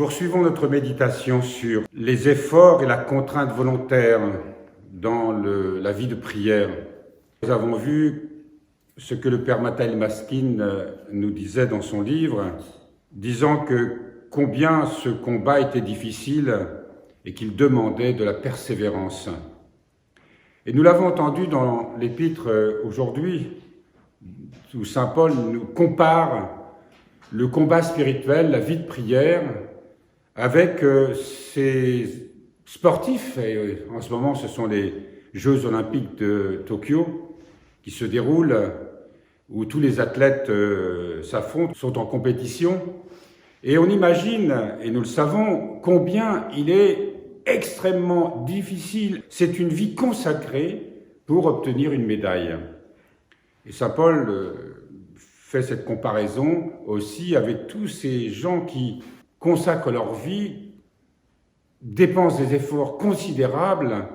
Poursuivons notre méditation sur les efforts et la contrainte volontaire dans la vie de prière. Nous avons vu ce que le Père Mathaël Maskin nous disait dans son livre, disant que combien ce combat était difficile et qu'il demandait de la persévérance. Et nous l'avons entendu dans l'épître aujourd'hui, où saint Paul nous compare le combat spirituel, la vie de prière, avec ces sportifs, et en ce moment ce sont les Jeux Olympiques de Tokyo qui se déroulent, où tous les athlètes s'affrontent, sont en compétition, et on imagine, et nous le savons, combien il est extrêmement difficile. C'est une vie consacrée pour obtenir une médaille. Et saint Paul fait cette comparaison aussi avec tous ces gens qui consacrent leur vie, dépensent des efforts considérables,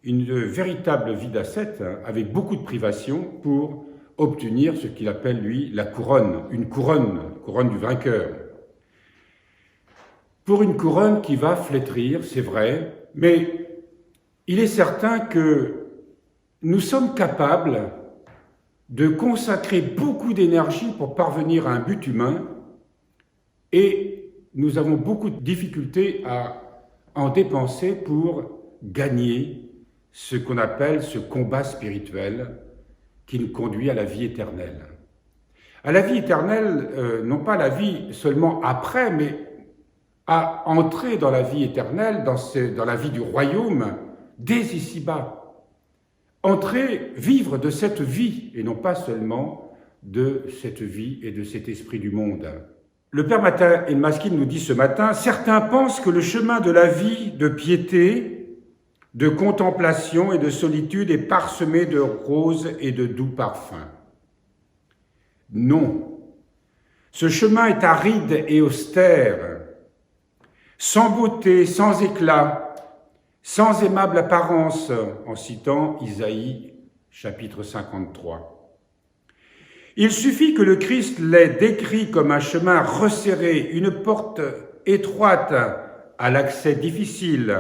une véritable vie d'ascète avec beaucoup de privations pour obtenir ce qu'il appelle, lui, la couronne, une couronne du vainqueur. Pour une couronne qui va flétrir, c'est vrai, mais il est certain que nous sommes capables de consacrer beaucoup d'énergie pour parvenir à un but humain et nous avons beaucoup de difficultés à en dépenser pour gagner ce qu'on appelle ce combat spirituel qui nous conduit à la vie éternelle. À la vie éternelle, non pas la vie seulement après, mais à entrer dans la vie éternelle, dans la vie du royaume, dès ici-bas. Entrer, vivre de cette vie, et non pas seulement de cette vie et de cet esprit du monde. Le Père Mathaël Maskin nous dit ce matin, « Certains pensent que le chemin de la vie de piété, de contemplation et de solitude est parsemé de roses et de doux parfums. Non, ce chemin est aride et austère, sans beauté, sans éclat, sans aimable apparence, en citant Isaïe, chapitre 53. Il suffit que le Christ l'ait décrit comme un chemin resserré, une porte étroite à l'accès difficile.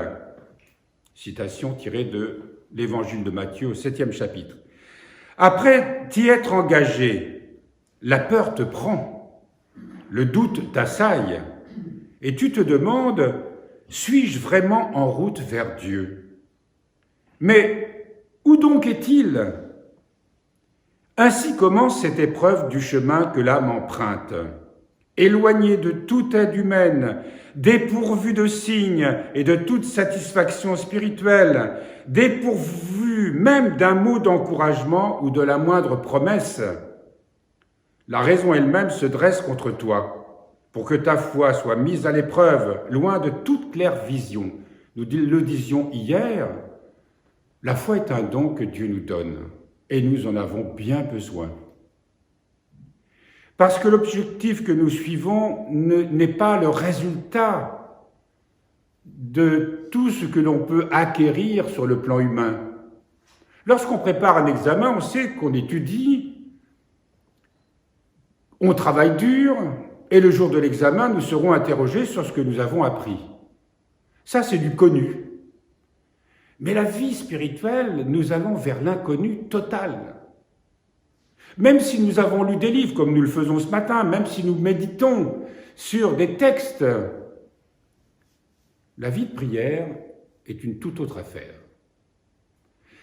Citation tirée de l'Évangile de Matthieu au 7e chapitre. Après t'y être engagé, la peur te prend, le doute t'assaille, et tu te demandes, suis-je vraiment en route vers Dieu? Mais où donc est-il? Ainsi commence cette épreuve du chemin que l'âme emprunte. Éloignée de toute aide humaine, dépourvue de signes et de toute satisfaction spirituelle, dépourvue même d'un mot d'encouragement ou de la moindre promesse, la raison elle-même se dresse contre toi, pour que ta foi soit mise à l'épreuve, loin de toute claire vision. Nous le disions hier, la foi est un don que Dieu nous donne, et nous en avons bien besoin. Parce que l'objectif que nous suivons n'est pas le résultat de tout ce que l'on peut acquérir sur le plan humain. Lorsqu'on prépare un examen, on sait qu'on étudie, on travaille dur, et le jour de l'examen, nous serons interrogés sur ce que nous avons appris. Ça, c'est du connu. Mais la vie spirituelle, nous allons vers l'inconnu total. Même si nous avons lu des livres, comme nous le faisons ce matin, même si nous méditons sur des textes, la vie de prière est une toute autre affaire.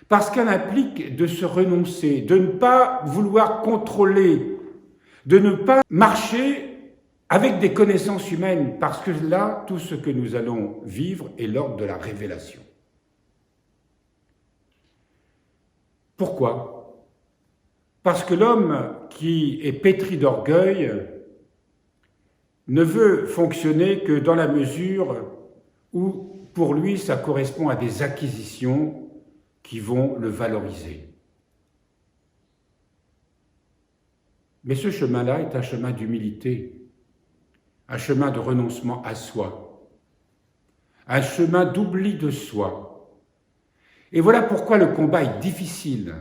Parce qu'elle implique de se renoncer, de ne pas vouloir contrôler, de ne pas marcher avec des connaissances humaines, parce que là, tout ce que nous allons vivre est l'ordre de la révélation. Pourquoi? Parce que l'homme qui est pétri d'orgueil ne veut fonctionner que dans la mesure où, pour lui, ça correspond à des acquisitions qui vont le valoriser. Mais ce chemin-là est un chemin d'humilité, un chemin de renoncement à soi, un chemin d'oubli de soi. Et voilà pourquoi le combat est difficile.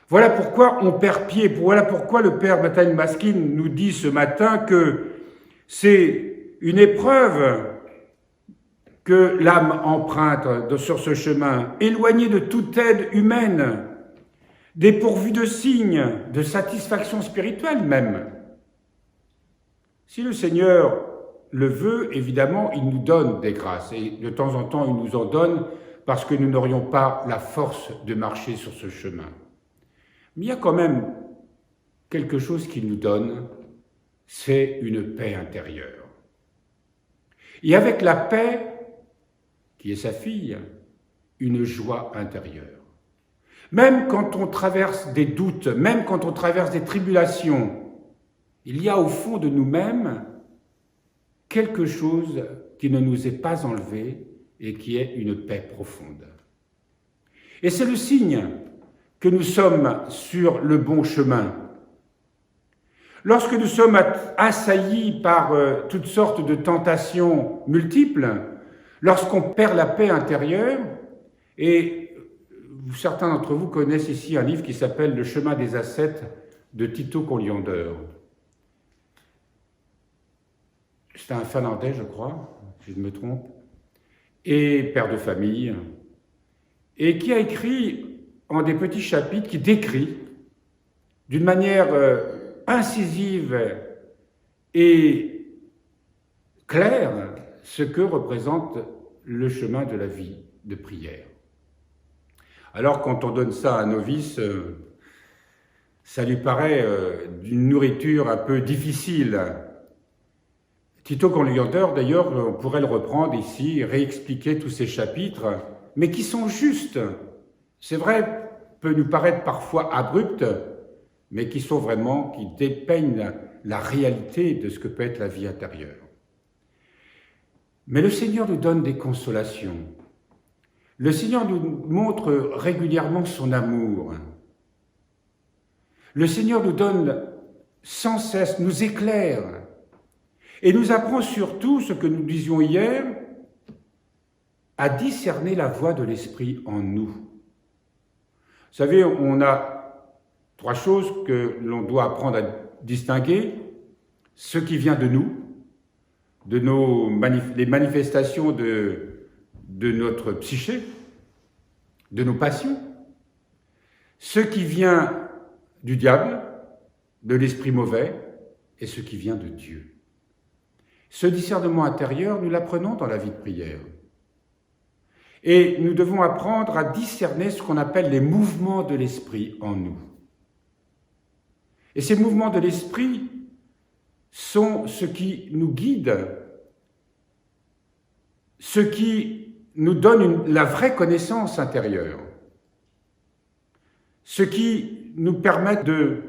Voilà pourquoi on perd pied, voilà pourquoi le Père Mathaël Maskin nous dit ce matin que c'est une épreuve que l'âme emprunte sur ce chemin, éloignée de toute aide humaine, dépourvue de signes, de satisfaction spirituelle même. Si le Seigneur le veut, évidemment, il nous donne des grâces, et de temps en temps, il nous en donne parce que nous n'aurions pas la force de marcher sur ce chemin. Mais il y a quand même quelque chose qu'il nous donne, c'est une paix intérieure. Et avec la paix, qui est sa fille, une joie intérieure. Même quand on traverse des doutes, même quand on traverse des tribulations, il y a au fond de nous-mêmes quelque chose qui ne nous est pas enlevé et qui est une paix profonde. Et c'est le signe que nous sommes sur le bon chemin. Lorsque nous sommes assaillis par toutes sortes de tentations multiples, lorsqu'on perd la paix intérieure, et certains d'entre vous connaissent ici un livre qui s'appelle « Le chemin des ascètes » de Tito Colliander. C'est un Finlandais, je crois, si je ne me trompe, et père de famille, et qui a écrit en des petits chapitres, qui décrit d'une manière incisive et claire ce que représente le chemin de la vie de prière. Alors quand on donne ça à un novice, ça lui paraît d'une nourriture un peu difficile. Tito Colliander, d'ailleurs, on pourrait le reprendre ici, réexpliquer tous ces chapitres, mais qui sont justes. C'est vrai, peut nous paraître parfois abruptes, mais qui sont vraiment, qui dépeignent la réalité de ce que peut être la vie intérieure. Mais le Seigneur nous donne des consolations. Le Seigneur nous montre régulièrement son amour. Le Seigneur nous donne sans cesse, nous éclaire, et nous apprend surtout, ce que nous disions hier, à discerner la voix de l'Esprit en nous. Vous savez, on a trois choses que l'on doit apprendre à distinguer. Ce qui vient de nous, les manifestations de notre psyché, de nos passions. Ce qui vient du diable, de l'esprit mauvais, et ce qui vient de Dieu. Ce discernement intérieur, nous l'apprenons dans la vie de prière. Et nous devons apprendre à discerner ce qu'on appelle les mouvements de l'esprit en nous. Et ces mouvements de l'esprit sont ce qui nous guide, ce qui nous donne la vraie connaissance intérieure, ce qui nous permet de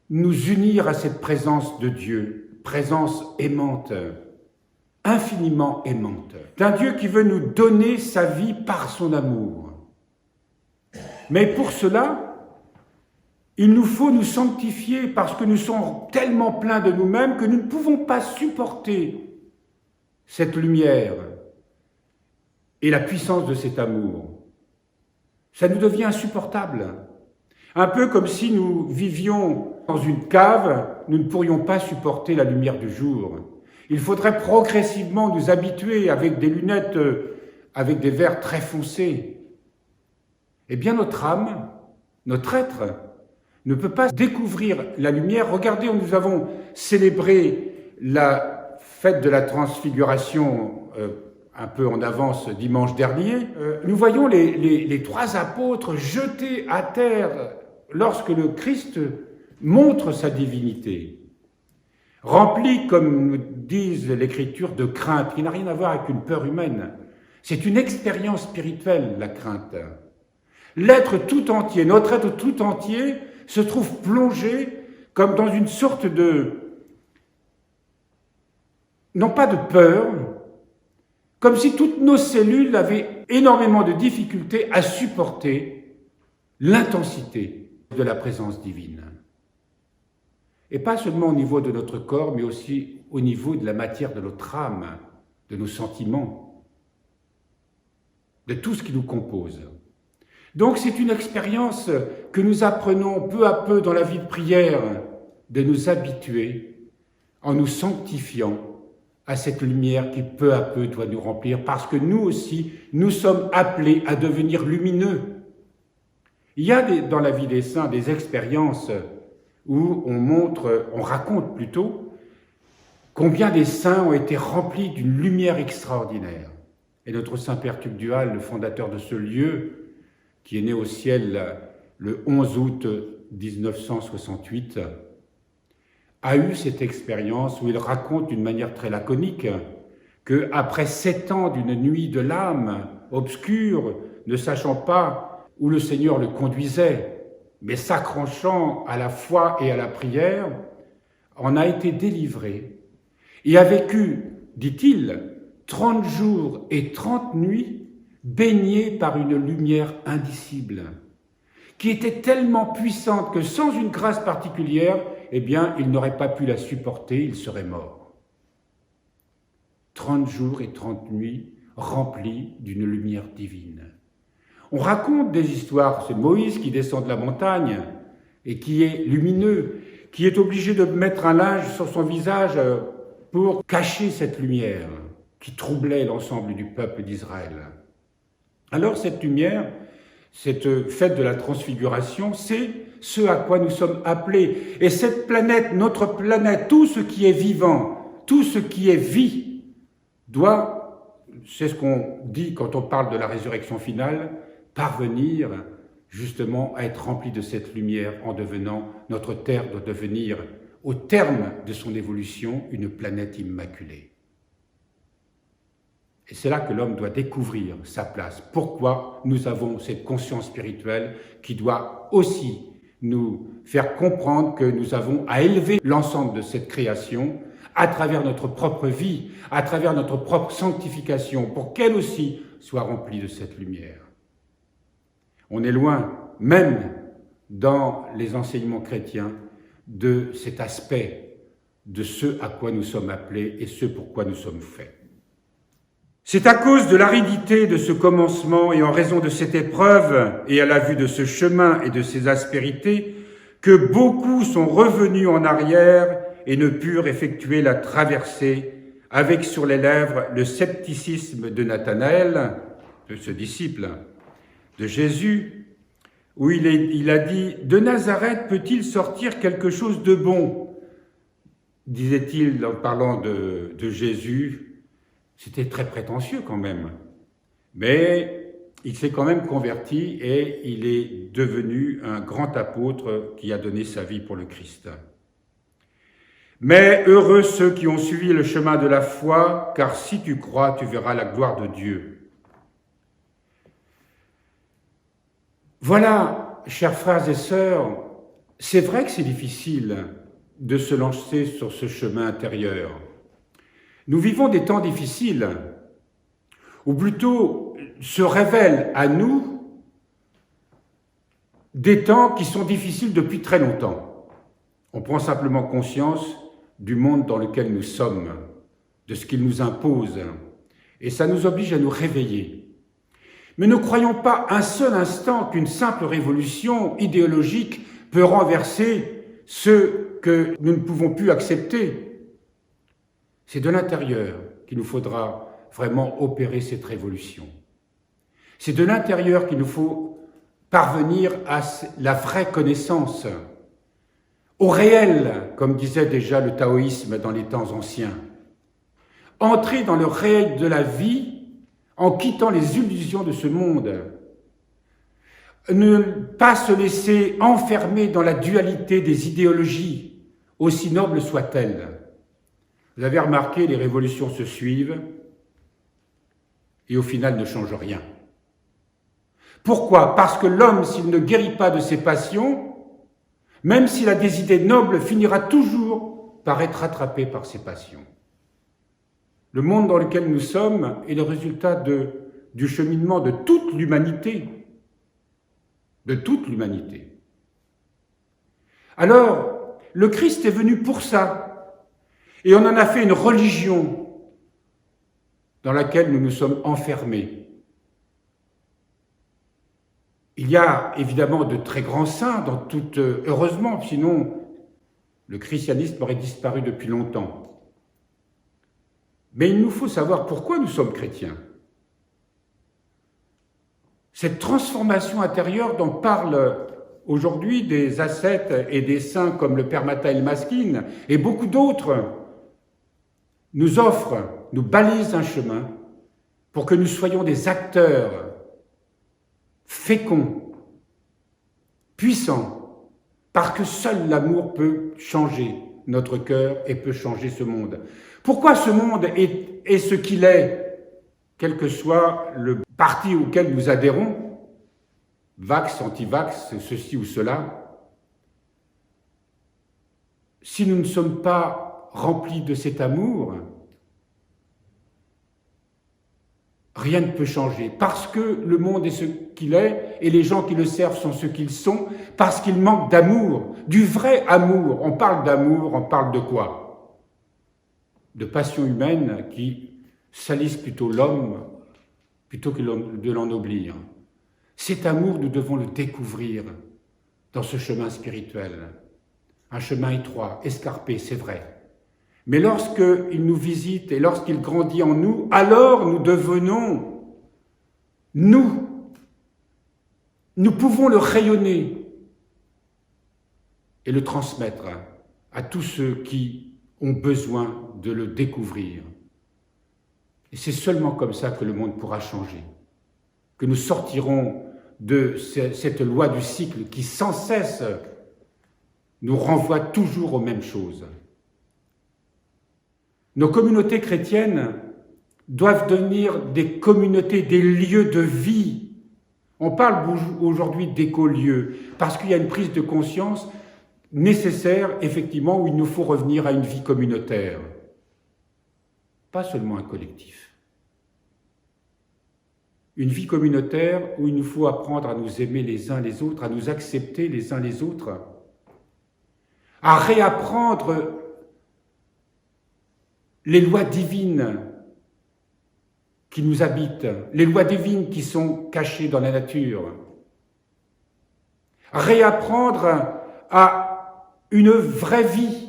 nous unir à cette présence de Dieu, présence aimante, infiniment aimante, d'un Dieu qui veut nous donner sa vie par son amour. Mais pour cela, il nous faut nous sanctifier parce que nous sommes tellement pleins de nous-mêmes que nous ne pouvons pas supporter cette lumière et la puissance de cet amour. Ça nous devient insupportable. Un peu comme si nous vivions dans une cave, nous ne pourrions pas supporter la lumière du jour. Il faudrait progressivement nous habituer avec des lunettes, avec des verres très foncés. Eh bien, notre âme, notre être, ne peut pas découvrir la lumière. Regardez, nous avons célébré la fête de la transfiguration un peu en avance dimanche dernier. Nous voyons les trois apôtres jetés à terre lorsque le Christ montre sa divinité, remplis, comme nous disent l'Écriture, de crainte, qui n'a rien à voir avec une peur humaine. C'est une expérience spirituelle, la crainte. L'être tout entier, notre être tout entier, se trouve plongé comme dans une sorte de, non pas de peur, comme si toutes nos cellules avaient énormément de difficultés à supporter l'intensité de la présence divine. Et pas seulement au niveau de notre corps, mais aussi au niveau de la matière de notre âme, de nos sentiments, de tout ce qui nous compose. Donc c'est une expérience que nous apprenons peu à peu dans la vie de prière, de nous habituer en nous sanctifiant à cette lumière qui peu à peu doit nous remplir, parce que nous aussi, nous sommes appelés à devenir lumineux. Il y a dans la vie des saints des expériences où on raconte plutôt, combien des saints ont été remplis d'une lumière extraordinaire. Et notre Saint Père Tugdual, le fondateur de ce lieu, qui est né au ciel le 11 août 1968, a eu cette expérience où il raconte d'une manière très laconique qu'après 7 ans d'une nuit de l'âme obscure, ne sachant pas où le Seigneur le conduisait, mais s'accrochant à la foi et à la prière, en a été délivré et a vécu, dit-il, 30 jours et 30 nuits baigné par une lumière indicible, qui était tellement puissante que sans une grâce particulière, eh bien, il n'aurait pas pu la supporter, il serait mort. 30 jours et 30 nuits remplis d'une lumière divine. On raconte des histoires, c'est Moïse qui descend de la montagne et qui est lumineux, qui est obligé de mettre un linge sur son visage pour cacher cette lumière qui troublait l'ensemble du peuple d'Israël. Alors cette lumière, cette fête de la transfiguration, c'est ce à quoi nous sommes appelés. Et cette planète, notre planète, tout ce qui est vivant, tout ce qui est vie, doit, c'est ce qu'on dit quand on parle de la résurrection finale, parvenir justement à être rempli de cette lumière en devenant, notre Terre doit devenir, au terme de son évolution, une planète immaculée. Et c'est là que l'homme doit découvrir sa place. Pourquoi nous avons cette conscience spirituelle qui doit aussi nous faire comprendre que nous avons à élever l'ensemble de cette création à travers notre propre vie, à travers notre propre sanctification, pour qu'elle aussi soit remplie de cette lumière. On est loin, même dans les enseignements chrétiens, de cet aspect de ce à quoi nous sommes appelés et ce pourquoi nous sommes faits. C'est à cause de l'aridité de ce commencement et en raison de cette épreuve et à la vue de ce chemin et de ses aspérités que beaucoup sont revenus en arrière et ne purent effectuer la traversée avec sur les lèvres le scepticisme de Nathanaël, de ce disciple de Jésus, où il a dit « De Nazareth peut-il sortir quelque chose de bon ?» disait-il en parlant de Jésus. C'était très prétentieux quand même, mais il s'est quand même converti et il est devenu un grand apôtre qui a donné sa vie pour le Christ. Mais heureux ceux qui ont suivi le chemin de la foi, car si tu crois, tu verras la gloire de Dieu. Voilà, chers frères et sœurs, c'est vrai que c'est difficile de se lancer sur ce chemin intérieur. Nous vivons des temps difficiles, ou plutôt se révèlent à nous des temps qui sont difficiles depuis très longtemps. On prend simplement conscience du monde dans lequel nous sommes, de ce qu'il nous impose, et ça nous oblige à nous réveiller. Mais ne croyons pas un seul instant qu'une simple révolution idéologique peut renverser ce que nous ne pouvons plus accepter. C'est de l'intérieur qu'il nous faudra vraiment opérer cette révolution. C'est de l'intérieur qu'il nous faut parvenir à la vraie connaissance, au réel, comme disait déjà le taoïsme dans les temps anciens. Entrer dans le réel de la vie en quittant les illusions de ce monde. Ne pas se laisser enfermer dans la dualité des idéologies, aussi nobles soient-elles. Vous avez remarqué, les révolutions se suivent et au final ne changent rien. Pourquoi? Parce que l'homme, s'il ne guérit pas de ses passions, même s'il a des idées nobles, finira toujours par être attrapé par ses passions. Le monde dans lequel nous sommes est le résultat du cheminement de toute l'humanité. De toute l'humanité. Alors, le Christ est venu pour ça. Et on en a fait une religion dans laquelle nous nous sommes enfermés. Il y a évidemment de très grands saints, heureusement, sinon le christianisme aurait disparu depuis longtemps. Mais il nous faut savoir pourquoi nous sommes chrétiens. Cette transformation intérieure dont parlent aujourd'hui des ascètes et des saints comme le Père Mathaël Maskin et beaucoup d'autres nous offre, nous balise un chemin pour que nous soyons des acteurs féconds, puissants, parce que seul l'amour peut changer notre cœur et peut changer ce monde. Pourquoi ce monde est ce qu'il est, quel que soit le parti auquel nous adhérons, vax, anti-vax, ceci ou cela, si nous ne sommes pas remplis de cet amour, rien ne peut changer, parce que le monde est ce qu'il est, et les gens qui le servent sont ce qu'ils sont, parce qu'ils manquent d'amour, du vrai amour. On parle d'amour, on parle de quoi? De passions humaines qui salissent plutôt l'homme, plutôt que de l'ennoblir. Cet amour, nous devons le découvrir dans ce chemin spirituel. Un chemin étroit, escarpé, c'est vrai. Mais lorsqu'il nous visite et lorsqu'il grandit en nous, alors nous devenons, nous pouvons le rayonner et le transmettre à tous ceux qui ont besoin de le découvrir. Et c'est seulement comme ça que le monde pourra changer, que nous sortirons de cette loi du cycle qui sans cesse nous renvoie toujours aux mêmes choses. Nos communautés chrétiennes doivent devenir des communautés, des lieux de vie. On parle aujourd'hui d'écolieux, parce qu'il y a une prise de conscience nécessaire, effectivement, où il nous faut revenir à une vie communautaire. Pas seulement un collectif. Une vie communautaire où il nous faut apprendre à nous aimer les uns les autres, à nous accepter les uns les autres, à réapprendre les lois divines qui nous habitent, les lois divines qui sont cachées dans la nature. Réapprendre à une vraie vie.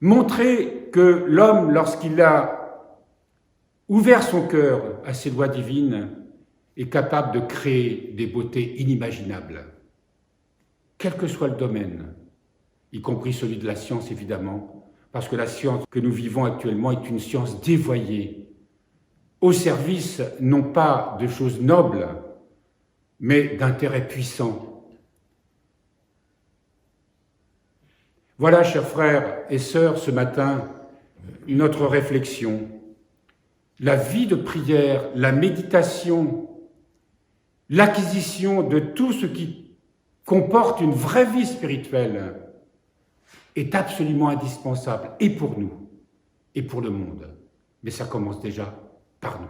Montrer que l'homme, lorsqu'il a ouvert son cœur à ces lois divines, est capable de créer des beautés inimaginables. Quel que soit le domaine, y compris celui de la science évidemment, parce que la science que nous vivons actuellement est une science dévoyée, au service non pas de choses nobles, mais d'intérêts puissants. Voilà, chers frères et sœurs, ce matin, notre réflexion. La vie de prière, la méditation, l'acquisition de tout ce qui comporte une vraie vie spirituelle est absolument indispensable, et pour nous, et pour le monde. Mais ça commence déjà par nous.